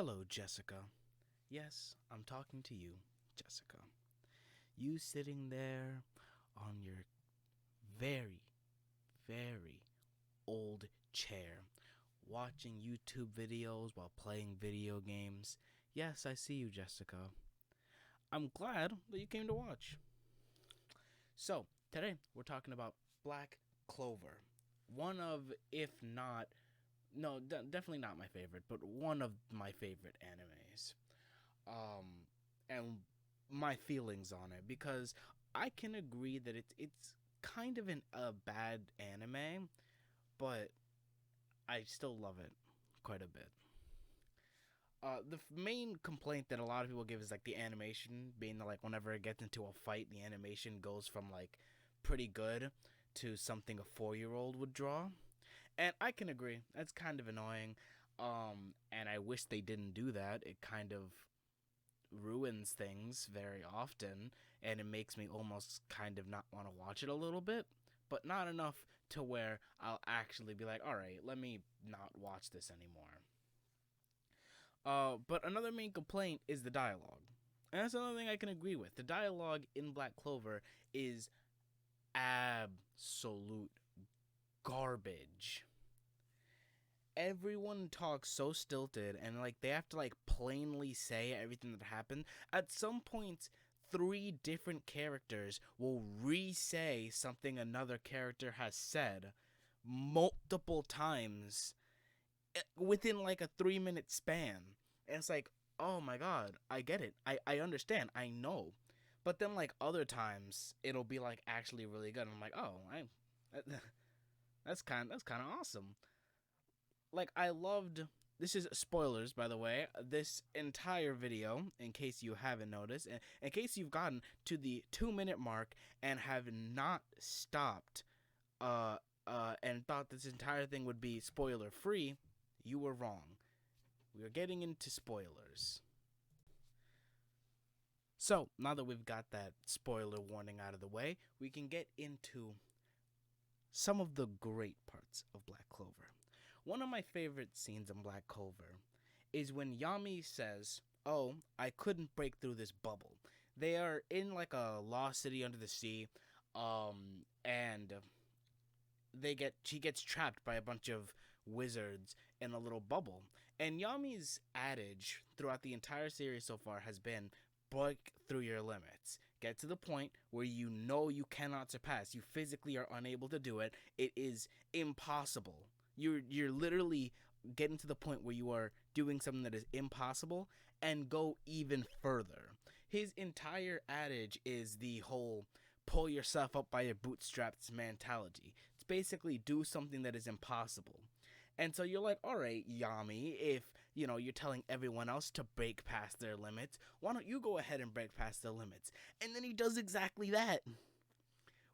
Hello, Jessica. Yes, I'm talking to you, Jessica. You sitting there on your very, very old chair, watching YouTube videos while playing video games. Yes, I see you, Jessica. I'm glad that you came to watch. So, today we're talking about Black Clover. One of, if not, no, definitely not my favorite, but one of my favorite animes. And my feelings on it, because I can agree that it's kind of a bad anime, but I still love it quite a bit. The main complaint that a lot of people give is like the animation being like whenever it gets into a fight, the animation goes from like pretty good to something a 4-year-old would draw, and I can agree that's kind of annoying. And I wish they didn't do that. It kind of ruins things very often, and it makes me almost kind of not want to watch it a little bit, but not enough to where I'll actually be like, all right, let me not watch this anymore. But another main complaint is the dialogue. And that's another thing I can agree with. The dialogue in Black Clover is absolute garbage. Everyone talks so stilted, and like they have to like plainly say everything that happened. At some points, three different characters will re-say something another character has said multiple times within like a 3-minute span. And it's like, oh my god, I get it. I understand. I know. But then like other times it'll be like actually really good. And I'm like, oh, that's kind of awesome. Like I loved, this is spoilers by the way, this entire video, in case you haven't noticed, and in case you've gotten to the 2-minute mark and have not stopped and thought this entire thing would be spoiler free, you were wrong. We are getting into spoilers. So now that we've got that spoiler warning out of the way, we can get into some of the great parts of Black Clover. One of my favorite scenes in Black Clover is when Yami says, oh, I couldn't break through this bubble. They are in like a lost city under the sea, and she gets trapped by a bunch of wizards in a little bubble. And Yami's adage throughout the entire series so far has been, break through your limits. Get to the point where you know you cannot surpass. You physically are unable to do it. It is impossible. You're literally getting to the point where you are doing something that is impossible, and go even further. His entire adage is the whole pull yourself up by your bootstraps mentality. It's basically do something that is impossible. And so you're like, all right, Yami, if you're telling everyone else to break past their limits, why don't you go ahead and break past their limits? And then he does exactly that.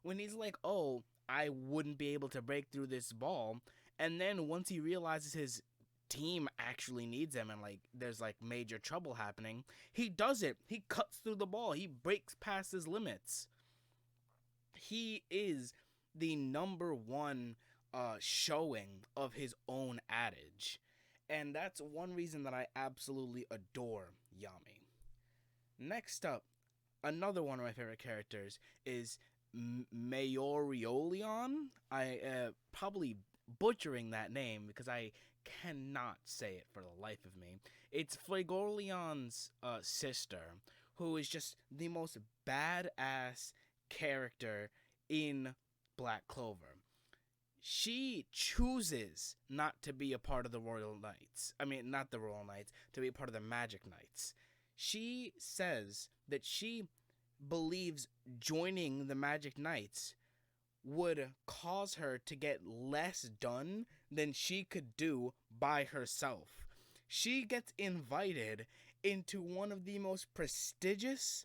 When he's like, oh, I wouldn't be able to break through this ball, and then once he realizes his team actually needs him and like there's like major trouble happening, he does it. He cuts through the ball. He breaks past his limits. He is the number one showing of his own adage. And that's one reason that I absolutely adore Yami. Next up, another one of my favorite characters is Mayoriolion. I probably butchering that name because I cannot say it for the life of me. It's Flegorleon's sister, who is just the most badass character in Black Clover. She chooses not to be a part of the Royal Knights. I mean, not the Royal Knights, to be a part of the Magic Knights. She says that she believes joining the Magic Knights would cause her to get less done than she could do by herself. She gets invited into one of the most prestigious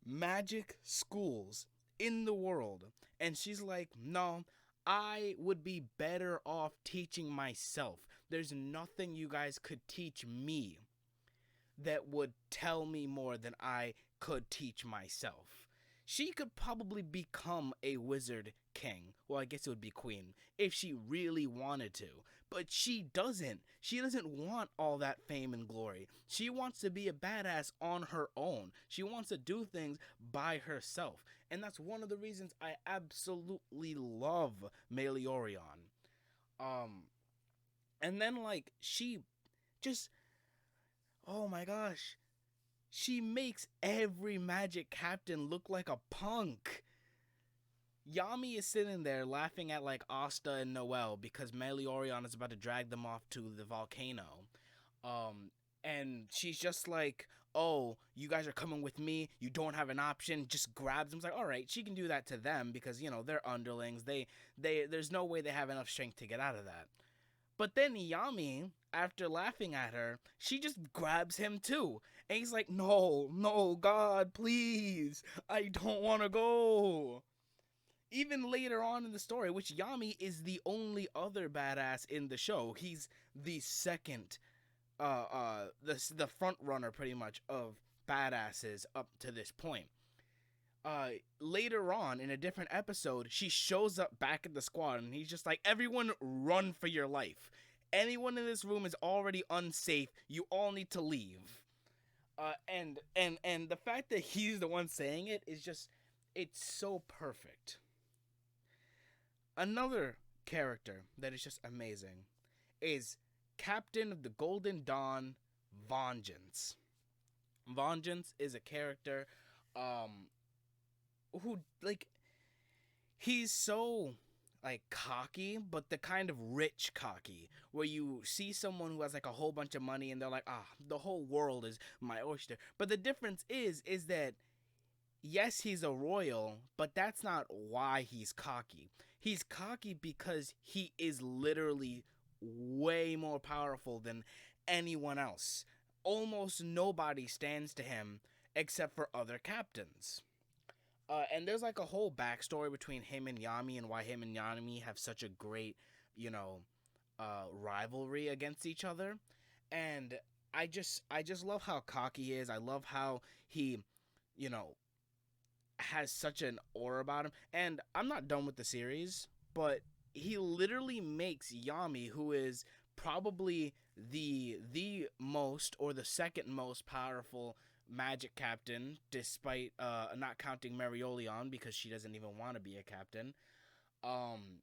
magic schools in the world, and she's like, no, I would be better off teaching myself. There's nothing you guys could teach me that would tell me more than I could teach myself. She could probably become a wizard king. Well, I guess it would be queen if she really wanted to. But she doesn't. She doesn't want all that fame and glory. She wants to be a badass on her own. She wants to do things by herself. And that's one of the reasons I absolutely love Meliorion. Um and then like she just, oh my gosh, she makes every magic captain look like a punk. Yami is sitting there laughing at like Asta and Noelle because Meliorion is about to drag them off to the volcano. Um, and she's just like, "Oh, you guys are coming with me. You don't have an option." Just grabs them. It's like, all right, she can do that to them because they're underlings. There's no way they have enough strength to get out of that. But then Yami, after laughing at her, she just grabs him too. And he's like, "No, no, God, please. I don't want to go." Even later on in the story, which Yami is the only other badass in the show. He's the second, the front runner pretty much of badasses up to this point. Later on in a different episode, she shows up back at the squad and he's just like, "Everyone run for your life. Anyone in this room is already unsafe. You all need to leave." And the fact that he's the one saying it is just, it's so perfect. Another character that is just amazing is Captain of the Golden Dawn, Vengeance. Vengeance is a character who, like, he's so like cocky, but the kind of rich cocky where you see someone who has like a whole bunch of money and they're like, "Ah, the whole world is my oyster." But the difference is that yes, he's a royal, but that's not why he's cocky. He's cocky because he is literally way more powerful than anyone else. Almost nobody stands to him except for other captains. And there's like a whole backstory between him and Yami and why him and Yami have such a great, rivalry against each other. And I just love how cocky he is. I love how he, you know, has such an aura about him. And I'm not done with the series, but he literally makes Yami, who is probably the most or the second most powerful magic captain, despite not counting Mariolion because she doesn't even want to be a captain. Um,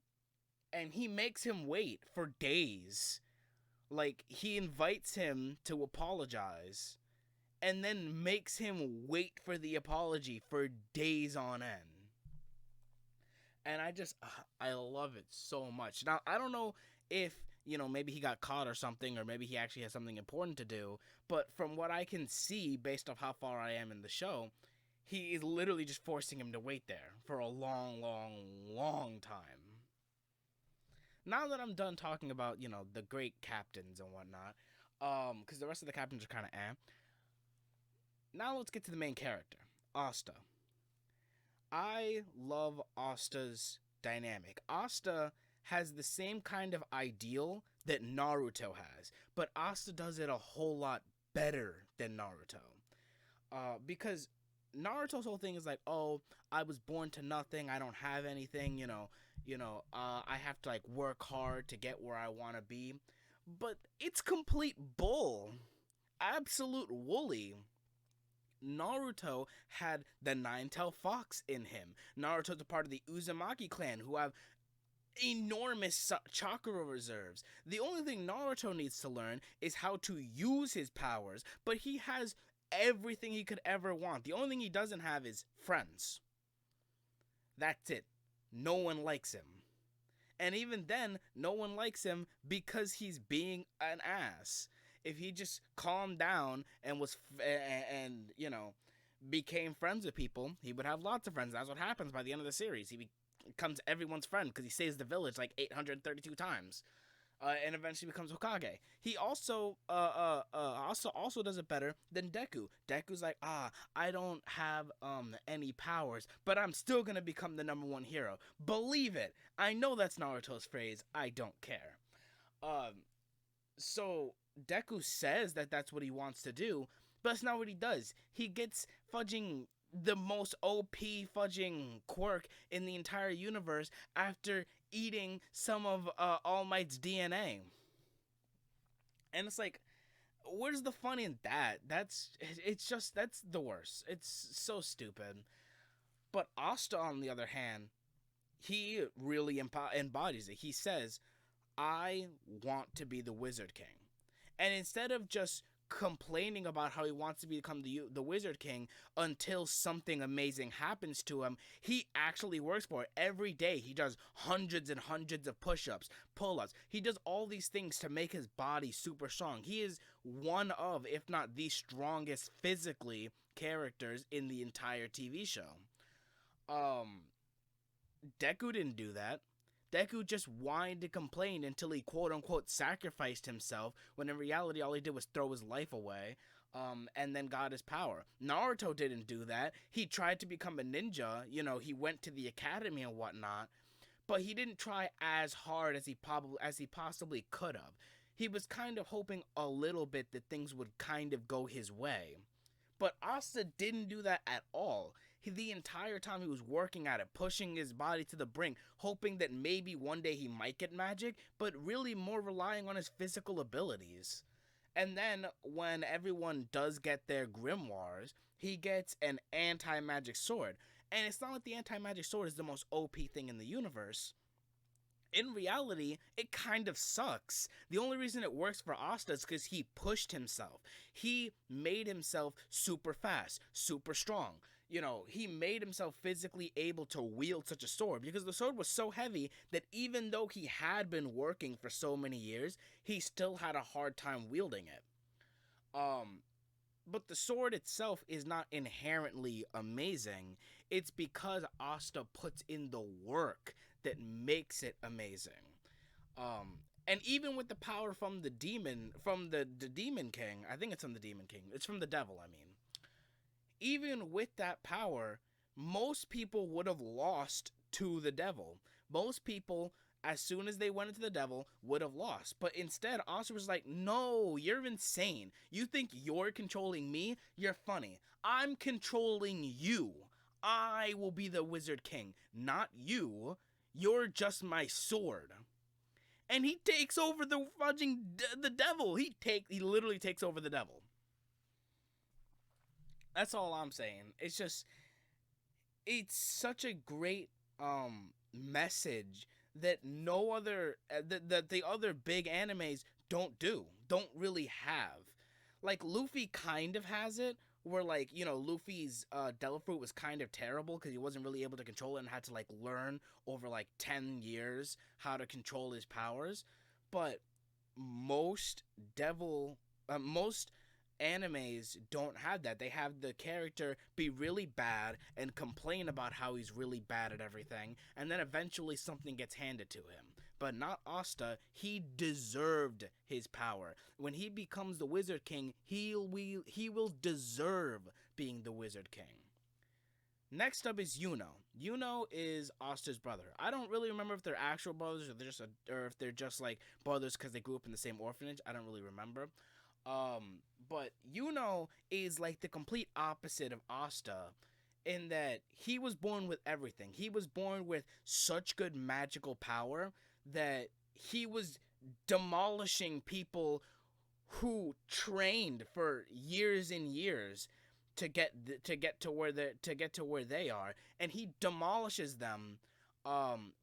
and he makes him wait for days. Like, he invites him to apologize and then makes him wait for the apology for days on end. And I love it so much. Now, I don't know if, maybe he got caught or something, or maybe he actually has something important to do, but from what I can see, based off how far I am in the show, he is literally just forcing him to wait there for a long, long, long time. Now that I'm done talking about, the great captains and whatnot, because the rest of the captains are kind of now let's get to the main character, Asta. I love Asta's dynamic. Asta has the same kind of ideal that Naruto has, but Asta does it a whole lot better than Naruto. Because Naruto's whole thing is like, "Oh, I was born to nothing. I don't have anything. I have to like work hard to get where I want to be." But it's complete bull, absolute woolly. Naruto had the Nine-Tailed Fox in him. Naruto's a part of the Uzumaki clan who have enormous chakra reserves. The only thing Naruto needs to learn is how to use his powers, but he has everything he could ever want. The only thing he doesn't have is friends. That's it. No one likes him. And even then, no one likes him because he's being an ass. If he just calmed down and became friends with people, he would have lots of friends. That's what happens by the end of the series. He becomes everyone's friend because he saves the village like 832 times, and eventually becomes Hokage. He also does it better than Deku. Deku's like, I don't have any powers, but I'm still gonna become the #1 hero. Believe it. I know that's Naruto's phrase. I don't care. So Deku says that that's what he wants to do, but that's not what he does. He gets fudging the most OP fudging quirk in the entire universe after eating some of All Might's DNA. And it's like, where's the fun in that? It's just that's the worst. It's so stupid. But Asta, on the other hand, he really embodies it. He says, I want to be the Wizard King. And instead of just complaining about how he wants to become the Wizard King until something amazing happens to him, he actually works for it. Every day he does hundreds and hundreds of push-ups, pull-ups. He does all these things to make his body super strong. He is one of, if not the strongest physically characters in the entire TV show. Um Deku didn't do that. Deku just whined and complained until he quote unquote sacrificed himself, when in reality all he did was throw his life away, and then got his power. Naruto didn't do that. He tried to become a ninja, he went to the academy and whatnot, but he didn't try as hard as he possibly could have. He was kind of hoping a little bit that things would kind of go his way. But Asta didn't do that at all. The entire time he was working at it, pushing his body to the brink, hoping that maybe one day he might get magic, but really more relying on his physical abilities. And then when everyone does get their grimoires, he gets an anti-magic sword. And it's not like the anti-magic sword is the most OP thing in the universe. In reality, it kind of sucks. The only reason it works for Asta is because he pushed himself. He made himself super fast, super strong. He made himself physically able to wield such a sword, because the sword was so heavy that even though he had been working for so many years, he still had a hard time wielding it. But the sword itself is not inherently amazing. It's because Asta puts in the work that makes it amazing. And even with the power from the demon, from the Demon King, I think it's from the Demon King. It's from the devil, I mean. Even with that power, most people would have lost to the devil. Most people, as soon as they went into the devil, would have lost. But instead, Asta was like, no, you're insane. You think you're controlling me? You're funny. I'm controlling you. I will be the Wizard King, not you. You're just my sword. And he takes over the fudging the devil. He literally takes over the devil. That's all I'm saying. It's such a great message that no other that the other big animes don't really have. Like Luffy kind of has it, where Luffy's Devil Fruit was kind of terrible because he wasn't really able to control it and had to learn over 10 years how to control his powers. But most most animes don't have that. They have the character be really bad and complain about how he's really bad at everything, and then eventually something gets handed to him. But not Asta. He deserved his power. When he becomes the Wizard King, he will deserve being the Wizard King. Next up is Yuno. Yuno is Asta's brother. I don't really remember if they're actual brothers or if they're just brothers because they grew up in the same orphanage. I don't really remember. But Yuno is the complete opposite of Asta, in that he was born with everything. He was born with such good magical power that he was demolishing people who trained for years and years to get to where they are, and he demolishes them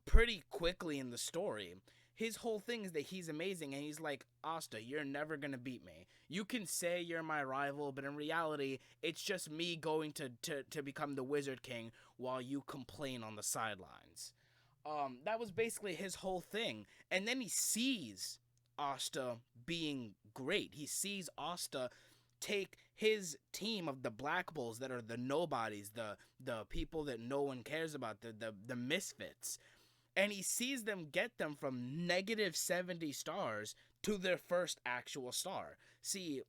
pretty quickly in the story. His whole thing is that he's amazing, and he's like, Asta, you're never gonna beat me. You can say you're my rival, but in reality, it's just me going to become the Wizard King while you complain on the sidelines. That was basically his whole thing. And then he sees Asta being great. He sees Asta take his team of the Black Bulls that are the nobodies, the people that no one cares about, the misfits, and he sees them get them from negative 70 stars to their first actual star. See,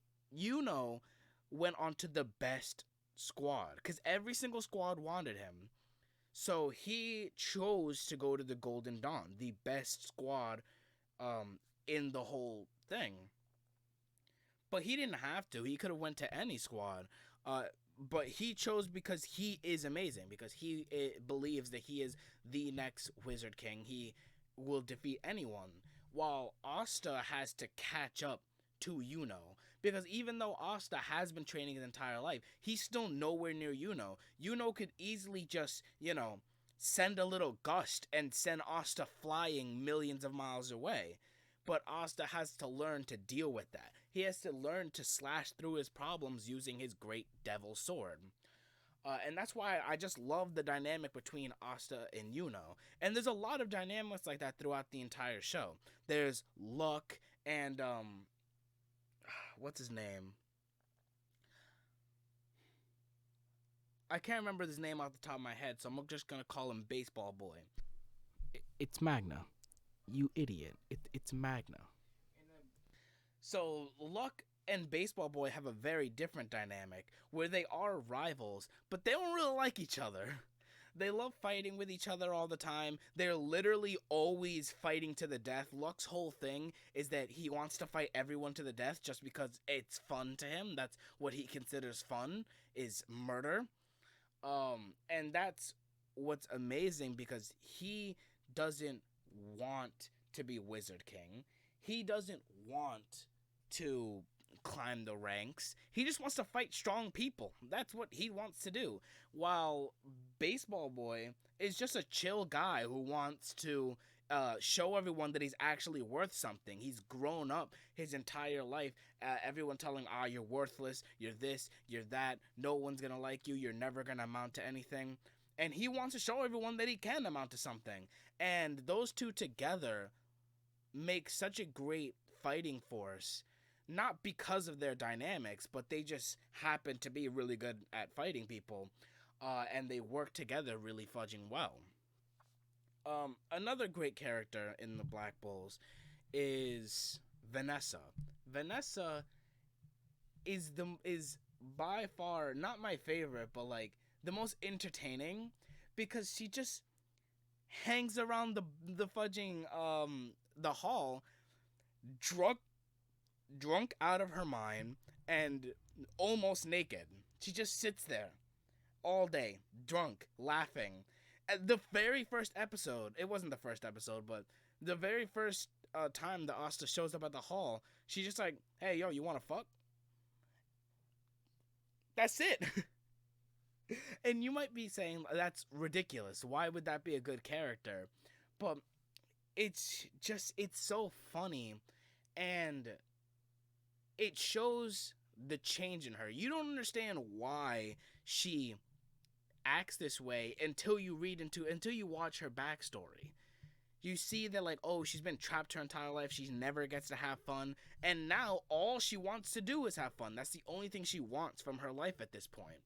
went on to the best squad, because every single squad wanted him. So he chose to go to the Golden Dawn, the best squad in the whole thing. But he didn't have to. He could have went to any squad. but he chose because he is amazing, because he believes that he is the next Wizard King. He will defeat anyone, while Asta has to catch up to Yuno. Because even though Asta has been training his entire life, he's still nowhere near Yuno. Yuno could easily just, send a little gust and send Asta flying millions of miles away. But Asta has to learn to deal with that. He has to learn to slash through his problems using his great devil sword. And that's why I just love the dynamic between Asta and Yuno. And there's a lot of dynamics like that throughout the entire show. There's Luck and what's his name? I can't remember his name off the top of my head, so I'm just gonna call him Baseball Boy. It's Magna, you idiot. It's Magna. So Luck and Baseball Boy have a very different dynamic where they are rivals, but they don't really like each other. They love fighting with each other all the time. They're literally always fighting to the death. Luck's whole thing is that he wants to fight everyone to the death just because it's fun to him. That's what he considers fun, is murder. And that's what's amazing, because he doesn't want to be Wizard King. He doesn't want to climb the ranks. He just wants to fight strong people. That's what he wants to do. While Baseball Boy is just a chill guy who wants to show everyone that he's actually worth something. He's grown up his entire life, everyone telling, you're worthless, you're this, you're that, no one's gonna like you, you're never gonna amount to anything. And he wants to show everyone that he can amount to something. And those two together make such a great fighting force, not because of their dynamics, but they just happen to be really good at fighting people, and they work together really fudging well. Another great character in the Black Bulls is Vanessa. Vanessa is by far not my favorite, but like the most entertaining, because she just hangs around the fudging the hall, drunk out of her mind and almost naked. She just sits there all day, drunk, laughing. At the very first episode, it wasn't the first episode, but the very first time that Asta shows up at the hall, she's just like, hey, yo, you want to fuck? That's it. And you might be saying, that's ridiculous. Why would that be a good character? But it's so funny, and it shows the change in her. You don't understand why she acts this way until you watch her backstory. You see that, like, oh, she's been trapped her entire life. She never gets to have fun. And now all she wants to do is have fun. That's the only thing she wants from her life at this point.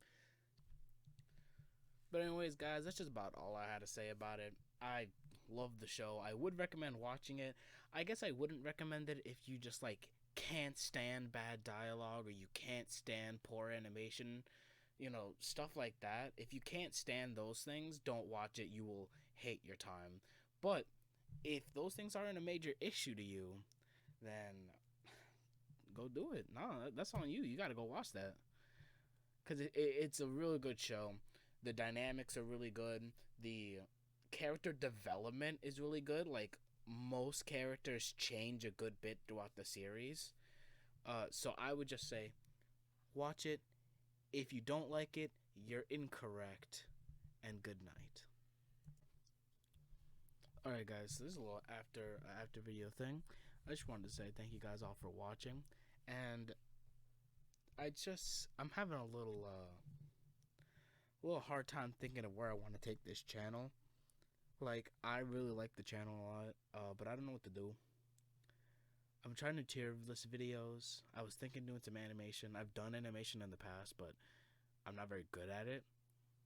But anyways, guys, that's just about all I had to say about it. I love the show. I would recommend watching it. I guess I wouldn't recommend it if you just, like, can't stand bad dialogue, or you can't stand poor animation, stuff like that. If you can't stand those things, don't watch it. You will hate your time. But if those things aren't a major issue to you, then go do it. No, that's on you. You got to go watch that, because it's a really good show. The dynamics are really good. The character development is really good. Like, most characters change a good bit throughout the series. So I would just say, watch it. If you don't like it, you're incorrect. And good night. Alright, guys, so this is a little after video thing. I just wanted to say thank you guys all for watching. And I'm having a little hard time thinking of where I want to take this channel. Like, I really like the channel a lot, but I don't know what to do. I'm trying to tier list videos. I was thinking doing some animation. I've done animation in the past, but I'm not very good at it.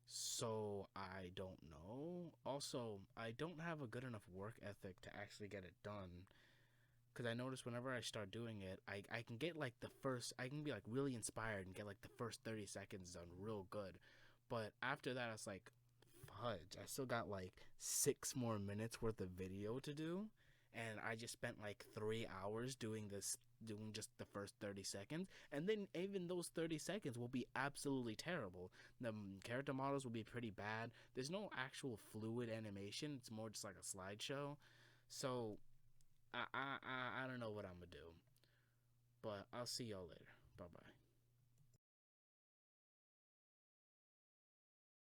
So I don't know. Also, I don't have a good enough work ethic to actually get it done. Because I notice whenever I start doing it, I can get like I can be like really inspired and get like the first 30 seconds done real good. But after that, it's like, fudge, I still got like 6 more minutes worth of video to do. And I just spent like 3 hours doing this doing just the first 30 seconds, and then even those 30 seconds will be absolutely terrible. The character models will be pretty bad. There's no actual fluid animation. It's more just like a slideshow. So I don't know what I'm gonna do, but I'll see y'all later. Bye bye.